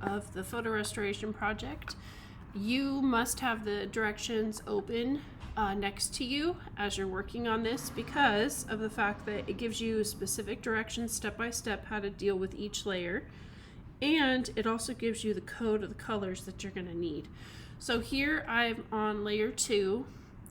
of the photo restoration project, you must have the directions open next to you as you're working on this, because of the fact that it gives you specific directions step by step how to deal with each layer, and it also gives you the code of the colors that you're going to need. So here I'm on layer 2.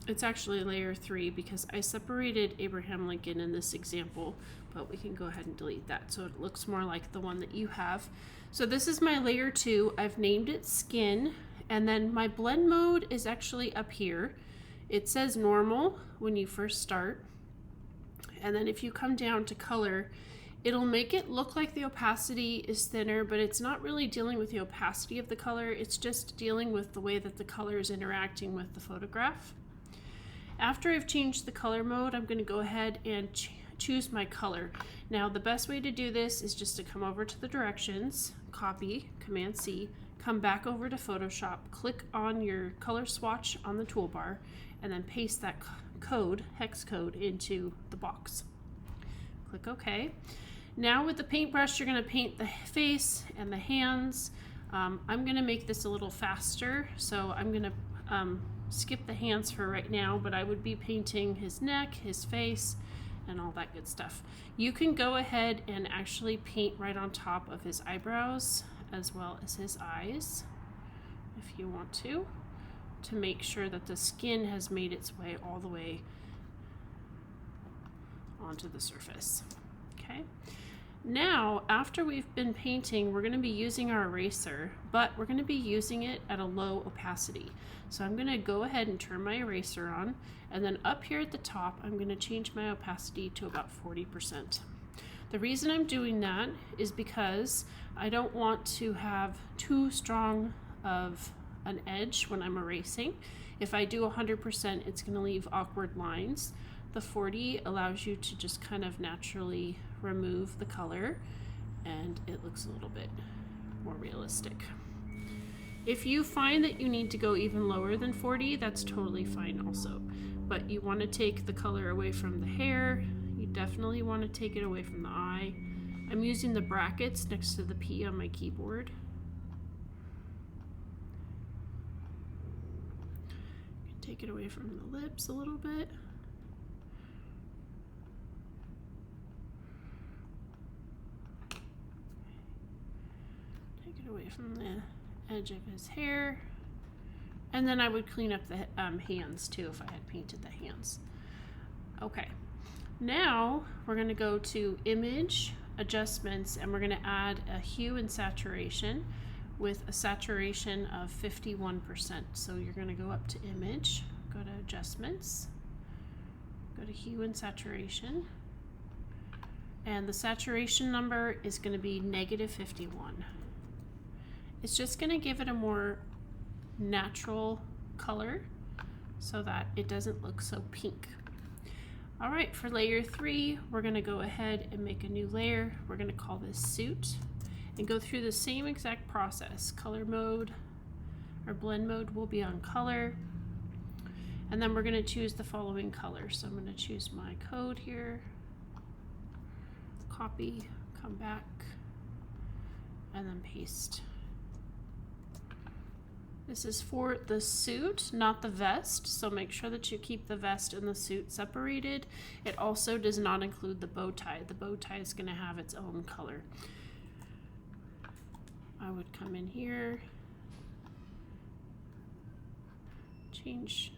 It's actually layer 3 because I separated Abraham Lincoln in this example, but we can go ahead and delete that so it looks more like the one that you have. So this is my layer 2. I've named it skin, and then my blend mode is actually up here. It says normal when you first start, and then if you come down to color, it'll make it look like the opacity is thinner, but it's not really dealing with the opacity of the color. It's just dealing with the way that the color is interacting with the photograph. After I've changed the color mode, I'm going to go ahead and choose my color. Now, the best way to do this is just to come over to the directions, copy, Command C, come back over to Photoshop, click on your color swatch on the toolbar, and then paste that code, hex code, into the box. Click OK. Now with the paintbrush, you're going to paint the face and the hands. I'm going to make this a little faster, so I'm going to skip the hands for right now, but I would be painting his neck, his face, and all that good stuff. You can go ahead and actually paint right on top of his eyebrows as well as his eyes if you want to make sure that the skin has made its way all the way onto the surface. Okay. Now, after we've been painting, we're going to be using our eraser, but we're going to be using it at a low opacity. So I'm going to go ahead and turn my eraser on, and then up here at the top, I'm going to change my opacity to about 40%. The reason I'm doing that is because I don't want to have too strong of an edge when I'm erasing. If I do 100%, it's going to leave awkward lines. The 40 allows you to just kind of naturally remove the color, and it looks a little bit more realistic. If you find that you need to go even lower than 40, that's totally fine also. But you want to take the color away from the hair. You definitely want to take it away from the eye. I'm using the brackets next to the P on my keyboard. Take it away from the lips a little bit. Take it away from the edge of his hair. And then I would clean up the hands too if I had painted the hands. Okay, now we're going to go to Image, Adjustments, and we're going to add a hue and saturation with a saturation of 51%. So you're going to go up to Image, go to Adjustments, go to Hue and Saturation, and the saturation number is going to be -51. It's just going to give it a more natural color so that it doesn't look so pink. All right, for layer 3, we're going to go ahead and make a new layer. We're going to call this Suit, and go through the same exact process. Color mode, or blend mode, will be on color, and then we're going to choose the following color. So I'm going to choose my code here, copy, come back, and then paste. This is for the suit, not the vest, so make sure that you keep the vest and the suit separated. It also does not include the bow tie. The bow tie is going to have its own color. I would come in here, change,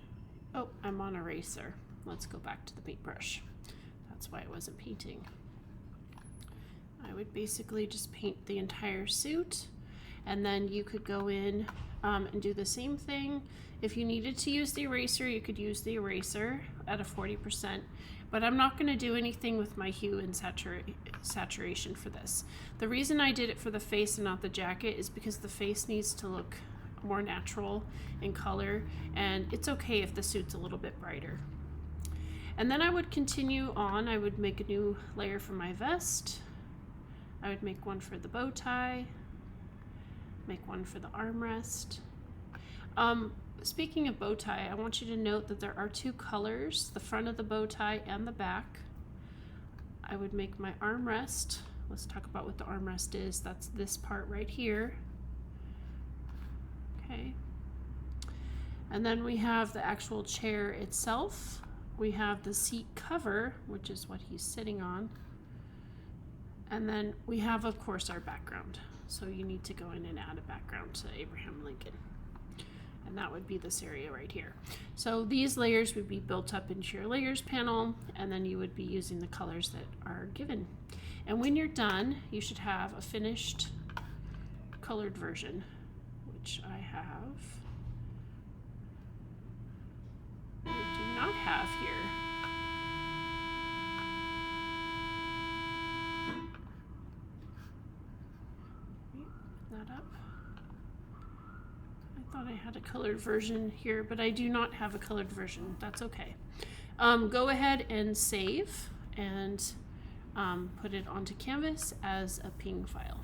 oh, I'm on eraser. Let's go back to the paintbrush. That's why I wasn't painting. I would basically just paint the entire suit, and then you could go in and do the same thing. If you needed to use the eraser, you could use the eraser at a 40%, but I'm not going to do anything with my hue and saturation for this. The reason I did it for the face and not the jacket is because the face needs to look more natural in color, and it's okay if the suit's a little bit brighter. And then I would continue on. I would make a new layer for my vest. I would make one for the bow tie, make one for the armrest. Speaking of bow tie, I want you to note that there are two colors, the front of the bow tie and the back. I would make my armrest. Let's talk about what the armrest is. That's this part right here. Okay. And then we have the actual chair itself. We have the seat cover, which is what he's sitting on. And then we have, of course, our background. So you need to go in and add a background to Abraham Lincoln. And that would be this area right here. So these layers would be built up into your layers panel, and then you would be using the colors that are given. And when you're done, you should have a finished colored version, which I have. I do not have here. That up. I thought I had a colored version here, but I do not have a colored version. That's okay. Go ahead and save and put it onto Canvas as a PNG file.